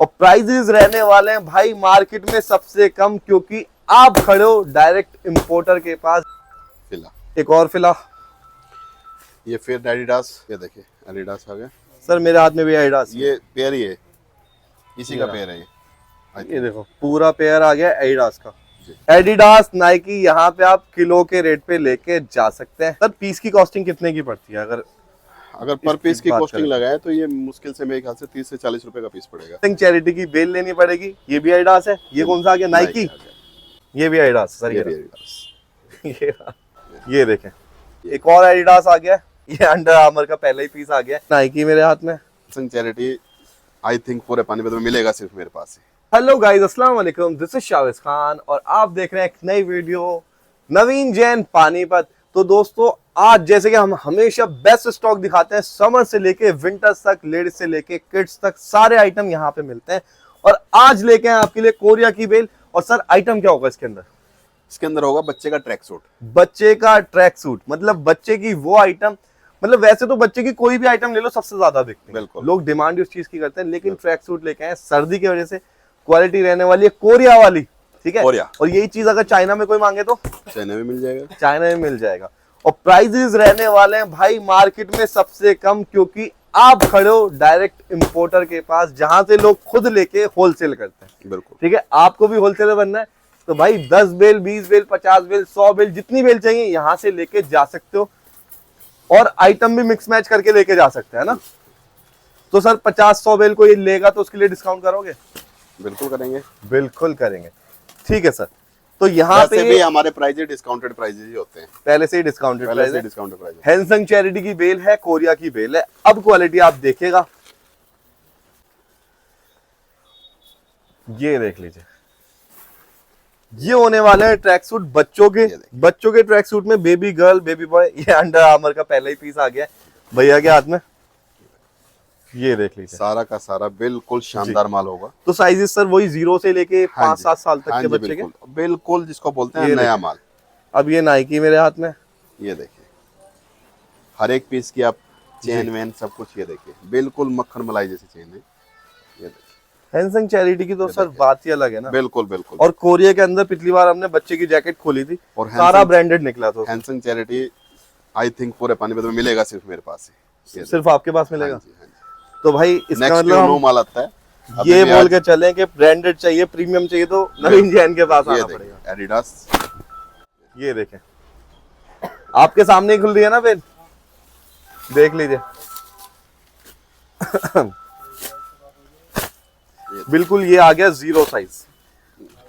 और प्राइजेस रहने वाले हैं भाई मार्केट में सबसे कम, क्योंकि आप खड़े हो डायरेक्ट इंपोर्टर के पास। फिला एक और फिला, ये फिर एडिडास, ये देखिए एडिडास आ गया। सर मेरे हाथ में भी एडिडास, ये पेयर ही है, इसी का पेयर है ये देखो पूरा पेयर आ गया एडिडास का। एडिडास नाइकी यहाँ पे आप किलो के रेट पे लेके जा सकते हैं। सर पीस की कॉस्टिंग कितने की पड़ती है? अगर पर पीस की कॉस्टिंग लगाए तो ये मुश्किल से मेरे ख्याल से 30 से 40 रुपए का पीस पड़ेगा। चैरिटी की बेल लेनी पड़ेगी, ये भी एडिडास है। ये कौन सा आ गया? नाइकी। ये भी एडिडास सर, ये देखें एक और एडिडास आ गया। ये अंडर आर्मर का पहला ही पीस आ गया। नाइकी मेरे हाथ में। चैरिटी आई थिंक पूरे पानीपत में मिलेगा सिर्फ मेरे पास है। हेलो गाइस, अस्सलाम वालेकुम, दिस इज शाविज खान और आप देख रहे हैं एक नई वीडियो नवीन जैन पानीपत। तो दोस्तों आज जैसे कि हम हमेशा बेस्ट स्टॉक दिखाते हैं, समर से लेके विंटर्स तक, लेडीज से लेके किड्स तक सारे आइटम यहाँ पे मिलते हैं। और आज लेके हैं आपके लिए कोरिया की बेल। और सर आइटम क्या होगा इसके अंदर? इसके अंदर होगा बच्चे का ट्रैक सूट। बच्चे का ट्रैक सूट मतलब बच्चे की वो आइटम, मतलब वैसे तो बच्चे की कोई भी आइटम ले लो सबसे ज्यादा बिकती है, बिल्कुल लोग डिमांड उस चीज की करते हैं। लेकिन ट्रैक सूट लेके आए सर्दी की वजह से, क्वालिटी रहने वाली है कोरिया वाली, ठीक है। कोरिया। और यही चीज अगर चाइना में कोई मांगे तो चाइना में मिल जाएगा, चाइना में मिल जाएगा। और प्राइजेस रहने वाले हैं भाई मार्केट में सबसे कम, क्योंकि आप खड़े हो डायरेक्ट इंपोर्टर के पास, जहां से लोग खुद लेके होलसेल करते हैं। बिल्कुल ठीक है, आपको भी होलसेलर बनना है तो भाई 10 बेल, 20 बेल, 50 बेल, 100 बेल, जितनी बेल चाहिए यहां से लेके जा सकते हो। और आइटम भी मिक्स मैच करके लेके जा सकते हैं ना। तो सर 50-100 बेल को ये लेगा तो उसके लिए डिस्काउंट करोगे? बिल्कुल करेंगे, बिल्कुल करेंगे। ठीक है सर, तो यहाँ पे भी हमारे प्राइजेस डिस्काउंटेड प्राइजेस ही होते हैं, पहले से ही डिस्काउंटेड प्राइस है। Discounted price. हैंसंग चैरिटी की बेल है, कोरिया की बेल है। अब क्वालिटी आप देखिएगा, ये देख लीजिए। ये होने वाले हैं ट्रैक सूट बच्चों के ट्रैक सूट में बेबी गर्ल, बेबी बॉय। ये अंडर आर्मर का पहला ही पीस आ गया भैया के हाथ में, ये देख लीजिए। सारा का सारा बिल्कुल शानदार माल होगा। तो साइजेस सर वही 0 से लेके 5-7 साल तक के बच्चे के, बिल्कुल जिसको बोलते हैं नया माल। अब ये नाइकी मेरे हाथ में, ये देखिए हर एक पीस की आप चेन वेन सब कुछ, ये देखिए बिल्कुल मक्खन मलाई जैसी चेन है। ये देखिए हैंसंग चैरिटी की तो सर बात ही अलग है ना। बिल्कुल बिल्कुल। और कोरिया के अंदर पिछली बार हमने बच्चे की जैकेट खोली थी और सारा ब्रांडेड निकला था। हैंसंग चैरिटी आई थिंक पूरे पानीपत में मिलेगा सिर्फ मेरे पास है। सिर्फ आपके पास मिलेगा? तो भाई इसका मतलब नो माल आता है। ये बोल के चलें कि ब्रांडेड चाहिए, प्रीमियम चाहिए तो नवीन जैन के पास आना पड़ेगा। एडिडास, ये देखें आपके सामने ही खुल रही है ना बेल, देख लीजिए। बिल्कुल ये आ गया 0 साइज।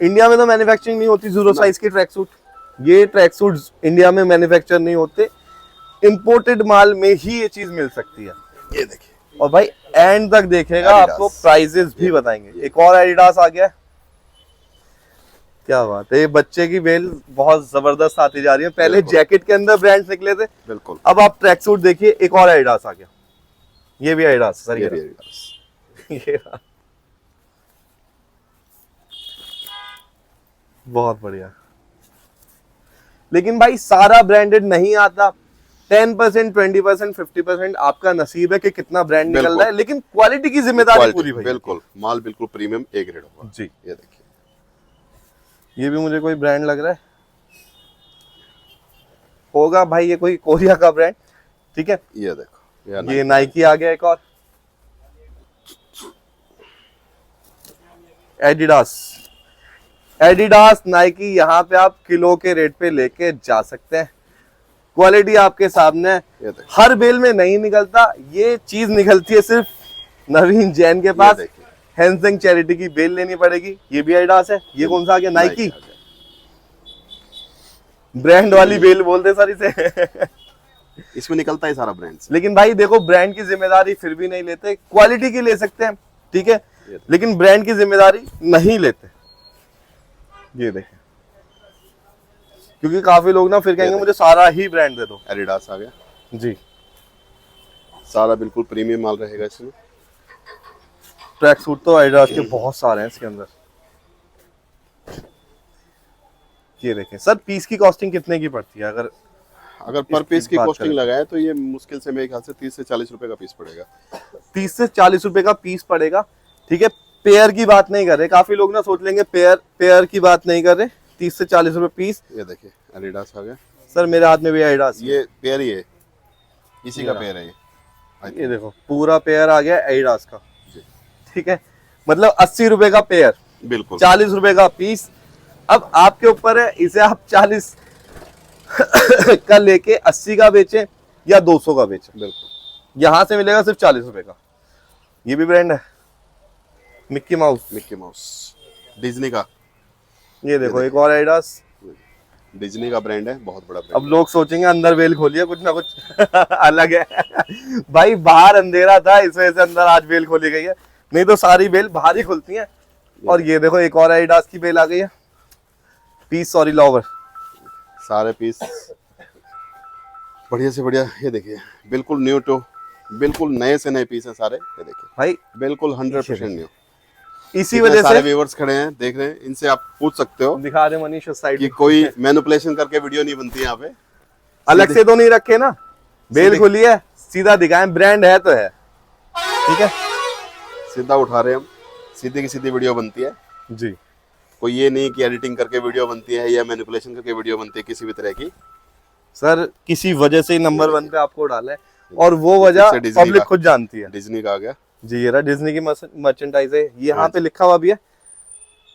इंडिया में तो मैन्युफैक्चरिंग नहीं होती 0 साइज के ट्रैक सूट। ये ट्रैक सूट इंडिया में मैन्युफैक्चर नहीं होते, इंपोर्टेड माल में ही ये चीज मिल सकती है। ये देखिए। और भाई एंड तक देखेगा, आपको प्राइजेस भी बताएंगे। एक और एडिडास आ गया, क्या बात है। ये बच्चे की बेल बहुत जबरदस्त आती जा रही है। पहले जैकेट के अंदर ब्रांड्स निकले थे, बिल्कुल। अब आप ट्रैक सूट देखिए। एक और एडिडास आ गया, ये भी एडिडास सर, ये बहुत बढ़िया। लेकिन भाई सारा ब्रांडेड नहीं आता। 10%, 20%, 50% आपका नसीब है कि कितना ब्रांड निकल रहा है, लेकिन क्वालिटी की जिम्मेदारी पूरी भाई। बिल्कुल, माल बिल्कुल प्रीमियम ए ग्रेड होगा जी। ये देखिए, ये भी मुझे कोई ब्रांड लग रहा है, होगा भाई ये कोई कोरिया का ब्रांड। ठीक है, ये देखो ये नाइकी आ गया। एक और एडिडास नाइकी, यहाँ पे आप किलो के रेट पे लेके जा सकते हैं। क्वालिटी आपके सामने है। हर बेल में नहीं निकलता, ये चीज निकलती है सिर्फ नवीन जैन के पास। हैंसंग चैरिटी की बेल लेनी पड़ेगी। ये भी एडिडास है। ये कौन सा आ गया? नाइकी। ब्रांड वाली बेल बोलते सर इसे। इसमें निकलता है सारा ब्रांड। लेकिन भाई देखो ब्रांड की जिम्मेदारी फिर भी नहीं लेते, क्वालिटी की ले सकते हैं, ठीक है, लेकिन ब्रांड की जिम्मेदारी नहीं लेते। ये देखें, क्योंकि काफी लोग ना फिर कहेंगे मुझे सारा ही ब्रांड दे दो। एडिडास आ गया जी, सारा बिल्कुल प्रीमियम माल रहेगा इसमें। ट्रैक सूट तो एडिडास के बहुत सारे हैं इसके अंदर। ये देखें सर, पीस की कॉस्टिंग कितने की पड़ती है? अगर पर पीस की कॉस्टिंग लगाए तो ये मुश्किल से मेरे ख्याल से 30 से 40 रुपए का पीस पड़ेगा। 30 से 40 रुपए का पीस पड़ेगा, ठीक है। पेयर की बात नहीं कर रहे, काफी लोग ना सोच लेंगे पेयर की बात नहीं कर रहे। 30 से 40 रुपए पीस। ये देखिए एडिडास आ गया सर मेरे हाथ में भी एडिडास, ये पेयर ही है, इसी का पेयर है ये देखो पूरा पेयर आ गया एडिडास का। जी। ठीक है, मतलब 80 रुपए का पेयर, बिल्कुल 40 रुपए का पीस। अब आपके ऊपर है, इसे आप 40 का लेके 80 का बेचें या 200 का बेचें। बिल्कुल यहां से मिलेगा सिर्फ 40 रुपए का। ये भी ब्रांड है मिक्की माउस, डिज्नी का। ये देखो एक और एडिडास, डिज्नी का ब्रांड है, बहुत बड़ा ब्रांड। अब लोग सोचेंगे अंदर बेल खोली है, कुछ ना कुछ अलग है। भाई बाहर अंधेरा था इस वजह से अंदर आज बेल खोली गई है, नहीं तो सारी बेल बाहर ही खुलती हैं। और ये देखो एक और एडिडास की बेल आ गई है, पीस सॉरी लॉवर। सारे पीस बढ़िया से बढ़िया, ये देखिए बिल्कुल न्यू टू, बिल्कुल नए से नए पीस हैं सारे। ये देखिए भाई बिल्कुल 100% न्यू। इसी वजह सारे से व्यूअर्स खड़े हैं देख रहे हैं, इनसे आप पूछ सकते हो दिखा रहे मनीष उस साइड कि कोई मैनिपुलेशन करके वीडियो नहीं बनती यहाँ पे। अलग से तो नहीं रखे ना, बेल खुली है सीधा दिखाएं, ब्रांड है तो है। ठीक है, सीधा उठा रहे हैं हम, सीधी की सीधी वीडियो बनती है जी। कोई ये नहीं कि एडिटिंग करके वीडियो बनती है या मैनिपुलेशन करके वीडियो बनती है किसी भी तरह की। सर किसी वजह से नंबर 1 पे आपको डाला है, और वो वजह पब्लिक खुद जानती है। डिज्नी का आ गया जी, ये रहा डिज्नी की मर्चेंडाइज है, यहाँ पे लिखा हुआ भी है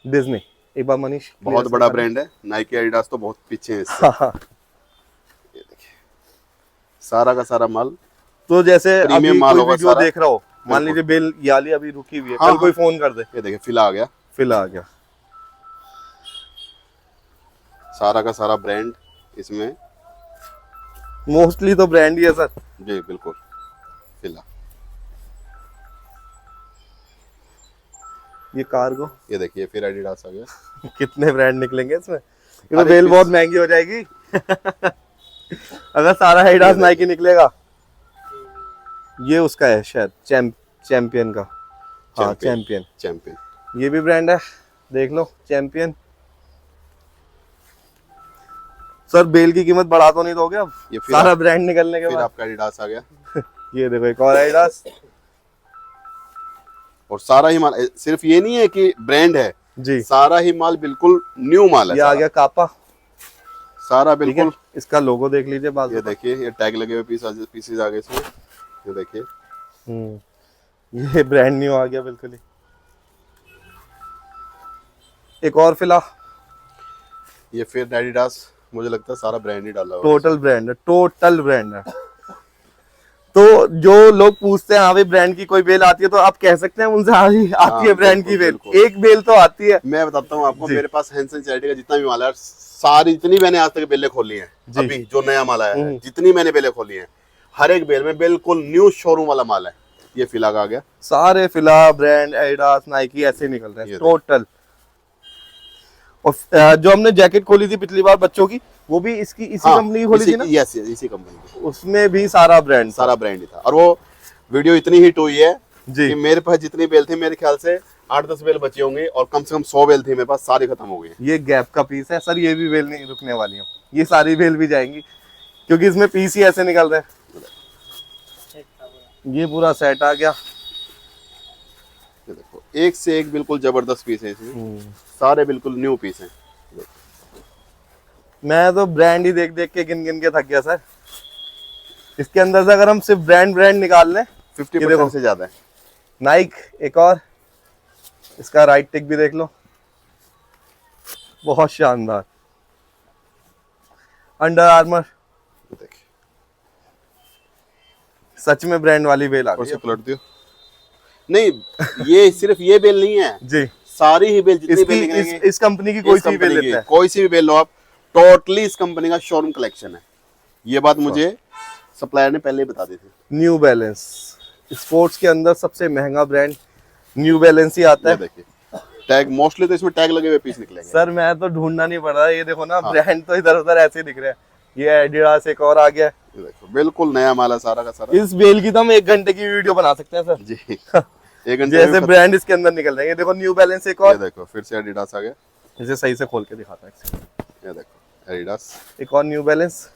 डिज्नी। एक बार मनीष बहुत बड़ा ब्रांड है, नाइकी एडिडास तो बहुत पीछे है इससे। हाँ। ये देखिए सारा का सारा माल तो जैसे अभी प्रीमियम माल कोई होगा वीडियो सारा। देख रहा हो, मान लीजिए बेल याली अभी रुकी हुई है, हाँ, कल कोई फोन कर दे, ये देखिए फिला आ गया, फिल आ गया। सारा का सारा ब्रांड इसमें। मोस्टली तो ब्रांड ही है सर। जी बिल्कुल फिला। ये कार्गो, ये देखिए फिर एडिडास आ गया। कितने ब्रांड निकलेंगे इसमें, ये तो अरे बेल किस- बहुत महंगी हो जाएगी। अगर सारा एडिडास नाइकी निकलेगा। ये उसका है शायद चैंपियन का, हाँ चैंपियन। ये भी ब्रांड है, देख लो चैंपियन। सर बेल की कीमत बढ़ा तो नहीं दोगे अब, ये फिर सारा ब्रांड निकलने के फिर बाद। आपका एडिडास आ गया। ये देखो एक और एडिडास और सारा ही माल, सिर्फ ये नहीं है कि ब्रांड है जी, सारा ही माल बिल्कुल न्यू माल है। ये आ गया कापा, सारा ठीक है। बिल्कुल। इसका लोगो देख लीजिए बाजू ये पर। देखिए ये टैग लगे हुए पीसेस आ गए इसमें। ये देखिए ये ब्रांड न्यू आ गया बिल्कुल ही। एक और फिला, ये फिर एडिडास, मुझे लगता है सारा ब्रांड ही डाला हुआ है। टोटल ब्रांड है, टोटल ब्रांड है। तो जो लोग पूछते हैं हाँ भाई ब्रांड की कोई बेल आती है, तो आप कह सकते हैं उनसे हाँ जी आती है ब्रांड की बेल। बिल्कुल। एक बेल तो आती है। मैं बताता हूँ आपको, जी। मेरे पास हैंसन चैरिटी का जितना भी माल है, सारी जितनी मैंने आज तक बेलें खोली हैं, जी। अभी जो नया माल आया है, जितनी मैंने बेलें खोली हैं, हर एक बेल में बिल्कुल न्यू शोरूम वाला माल है। ये फिला का आ गया, सारे फिला ब्रांड एडिडास नाइकी ऐसे निकल रहे हैं ये टोटल। और जो हमने जैकेट खोली थी पिछली बार बच्चों की, वो भी इसी कंपनी की खोली थी ना, यस इसी कंपनी की, उसमें भी सारा ब्रांड सारा ब्रांड ही था। और वो वीडियो इतनी हिट हुई है जी। कि मेरे पास जितनी बेल थी, मेरे ख्याल से 8-10 बेल बची होंगी, और कम से कम 100 बेल थी मेरे पास, सारी खत्म हो गई है। ये गैप का पीस है सर, ये भी बेल नहीं रुकने वाली है, ये सारी बेल भी जाएंगी क्योंकि इसमें पीस ही ऐसे निकल रहे हैं। ये पूरा सेट आ गया। ये देखो एक से एक बिल्कुल जबरदस्त पीस है इसमें, सारे बिल्कुल न्यू पीस हैं। मैं तो ब्रांड ही देख देख के गिन गिन के थक गया सर। इसके अंदर से अगर हम सिर्फ ब्रांड निकाल लें, 50% से ज्यादा है। नाइक, एक और इसका राइट टिक भी देख लो, बहुत शानदार। अंडर आर्मर, देखिए सच में ब्रांड वाली बेल आ और गई से पलट दियो। नहीं, ये सिर्फ ये बेल नहीं है, जी। सारी ही बेल जितनी इसकी बेल निकलेंगी, इस कंपनी की कोई इस सी बेल कंपनी की लेता है। कोई सी भी बेल लो आप, टोटली इस कंपनी का शोरूम कलेक्शन है। ये बात मुझे सप्लायर ने पहले ही बता दी थी। न्यू बैलेंस स्पोर्ट्स के अंदर सबसे महंगा ब्रांड न्यू बैलेंस ही आता ये है। देखिए टैग, मोस्टली तो इसमें टैग लगे हुए पीस निकलेंगे। सर मैं तो ढूंढना नहीं पड़ रहा, ये देखो ना ब्रांड तो इधर उधर ऐसे दिख रहे हैं। ये एडिडास एक और आ गया है। ये देखो बिल्कुल नया माल है सारा का सारा। इस बेल की तो हम 1 घंटे की वीडियो बना सकते हैं सर। जी 1 घंटे जैसे में ब्रांड इसके अंदर निकल रहे हैं। ये देखो न्यू बैलेंस एक ये और, देखो फिर से एडिडास आ गया। इसे सही से खोल के दिखाता है। ये देखो एडिडास, एक और न्यू बैलेंस,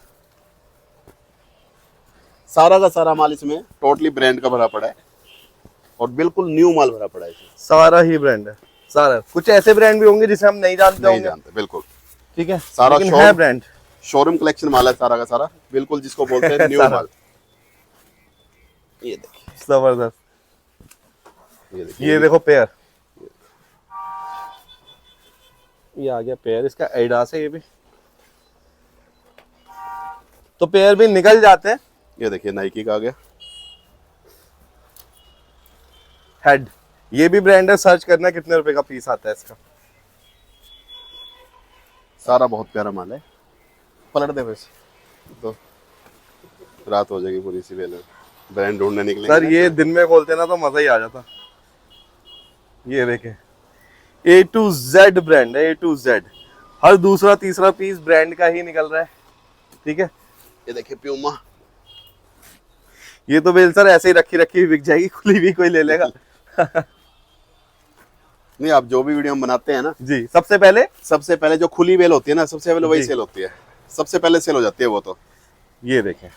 सारा का सारा माल इसमें टोटली ब्रांड का भरा पड़ा है। और बिल्कुल न्यू माल भरा पड़ा है इसमें। सारा ही ब्रांड है, सारा। कुछ ऐसे ब्रांड भी होंगे जिसे हम नहीं जानते नहीं होंगे, जानते, बिल्कुल ठीक है, सारा लेकिन है ब्रांड। शोरूम कलेक्शन माल है सारा का सारा, बिल्कुल जिसको बोलते हैं न्यू सारा। माल। ये देखिए, जबरदस्त। ये देखिए, ये देखो पेयर, ये आ गया पेयर, इसका एडिडास है ये भी, तो पेयर भी निकल जाते हैं। ये देखिए नाइकी का आ गया। हेड, ये भी ब्रांड है, सर्च करना कितने रुपए का पीस आता है इसका। सारा बहुत प्यारा माल है। पलट दे वैसे तो रात हो जाएगी पूरी, इसी वेले ब्रांड ढूंढने निकलेंगे सर ना। ये दिन में खोलते ना तो मजा ही आ जाता। ये देखें, A to Z ब्रांड है, A to Z, हर दूसरा तीसरा पीस ब्रांड का ही निकल रहा है, ठीक है। ये देखिए प्यूमा, ये तो बेल सर ऐसे ही रखी रखी हुई बिक जाएगी, खुली भी कोई ले लेगा। नहीं आप जो भी वीडियो हम बनाते हैं ना, जी, सबसे पहले जो खुली बेल होती है ना, सबसे पहले वही जी। सेल होती है, सबसे पहले सेल हो जाती है वो तो। ये देखें,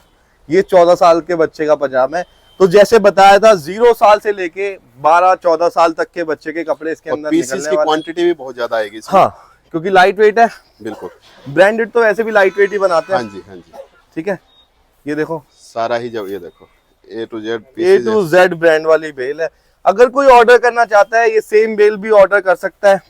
ये 14 साल के बच्चे का पजामा है। तो जैसे बताया था 0 साल से लेके 12-14 साल तक के बच्चे के कपड़े इसके और अंदर पीसेस निकलने की वाले हैं। क्वांटिटी भी बहुत ज्यादा आएगी इसमें। हाँ, क्योंकि लाइट वेट है, बिल्कुल। ब्रांडेड तो ऐसे भी लाइट वेट ही बनाते हाँ हैं, जी, हाँ जी, ठीक है। ये देखो सारा ही जब ये देखो A to Z A pieces to Z brand वाली बेल है। अगर कोई ऑर्डर करना चाहता है ये सेम बेल भी ऑर्डर कर सकता है,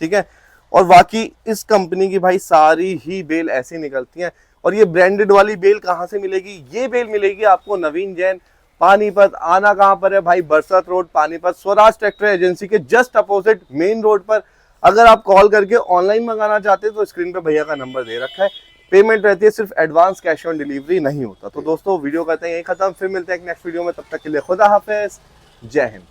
ठीक है। और बाकी इस कंपनी की भाई सारी ही बेल ऐसी निकलती हैं। और ये ब्रांडेड वाली बेल कहाँ से मिलेगी? ये बेल मिलेगी आपको नवीन जैन पानीपत। आना कहाँ पर है भाई? बरसात road Panipat, Swaraj tractor agency के जस्ट अपोजिट मेन रोड पर। अगर आप कॉल करके ऑनलाइन मंगाना चाहते हैं तो स्क्रीन पे भैया का नंबर दे रखा है। पेमेंट रहती है, सिर्फ एडवांस कैश ऑन डिलीवरी नहीं होता। तो दोस्तों वीडियो करते हैं यही खत्म, फिर मिलते हैं एक नेक्स्ट वीडियो में, तब तक के लिए खुदा हाफिज, जय हिंद।